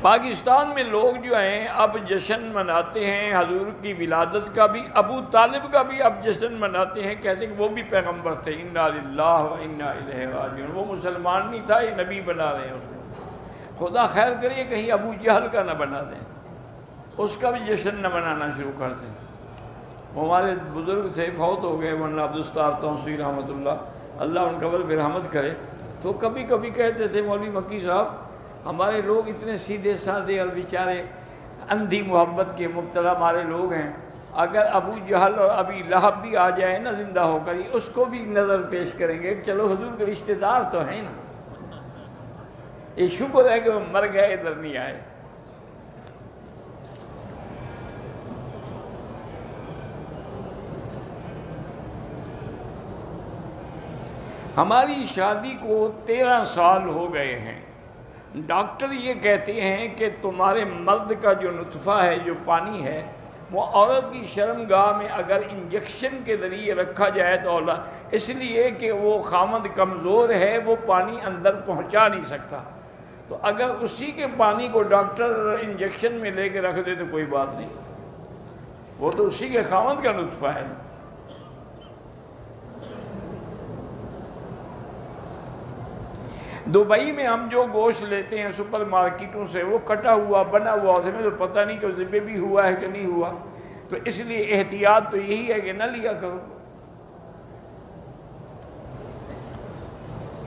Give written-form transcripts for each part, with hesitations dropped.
پاکستان میں لوگ جو ہیں اب جشن مناتے ہیں حضور کی ولادت کا بھی، ابو طالب کا بھی اب جشن مناتے ہیں، کہتے ہیں کہ وہ بھی پیغمبر تھے، انا للہ و انا الیہ راجعون، وہ مسلمان نہیں تھا، یہ نبی بنا رہے ہیں اس کو۔ خدا خیر کرے کہیں ابو جہل کا نہ بنا دیں، اس کا بھی جشن نہ منانا شروع کر دیں۔ وہ ہمارے بزرگ تھے، فوت ہو گئے، مولانا عبدالستار توسیع رحمۃ اللہ ان قبر پہ رحمت کرے، تو کبھی کبھی کہتے تھے مولوی مکی صاحب ہمارے لوگ اتنے سیدھے سادے اور بیچارے اندھی محبت کے مبتلا ہمارے لوگ ہیں، اگر ابو جہل اور ابی لہب بھی آ جائے نا زندہ ہو کر، اس کو بھی نظر پیش کریں گے، چلو حضور کے رشتہ دار تو ہیں نا، یہ شکر ہے کہ وہ مر گئے ادھر نہیں آئے۔ ہماری شادی کو 13 سال ہو گئے ہیں، ڈاکٹر یہ کہتے ہیں کہ تمہارے مرد کا جو نطفہ ہے، جو پانی ہے، وہ عورت کی شرمگاہ میں اگر انجیکشن کے ذریعے رکھا جائے تو اولاد، اس لیے کہ وہ خامد کمزور ہے، وہ پانی اندر پہنچا نہیں سکتا، تو اگر اسی کے پانی کو ڈاکٹر انجیکشن میں لے کے رکھ دے تو کوئی بات نہیں، وہ تو اسی کے خامد کا نطفہ ہے۔ دبئی میں ہم جو گوشت لیتے ہیں سپر مارکیٹوں سے، وہ کٹا ہوا بنا ہوا، اس میں تو پتہ نہیں کہ ذبح بھی ہوا ہے کہ نہیں ہوا، تو اس لیے احتیاط تو یہی ہے کہ نہ لیا کرو،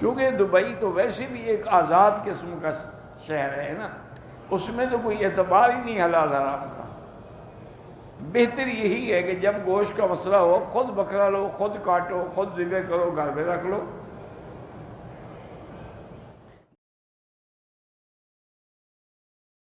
کیونکہ دبئی تو ویسے بھی ایک آزاد قسم کا شہر ہے نا، اس میں تو کوئی اعتبار ہی نہیں حلال حرام کا۔ بہتر یہی ہے کہ جب گوشت کا مسئلہ ہو، خود بکرا لو، خود کاٹو، خود ذبح کرو، گھر میں رکھ لو،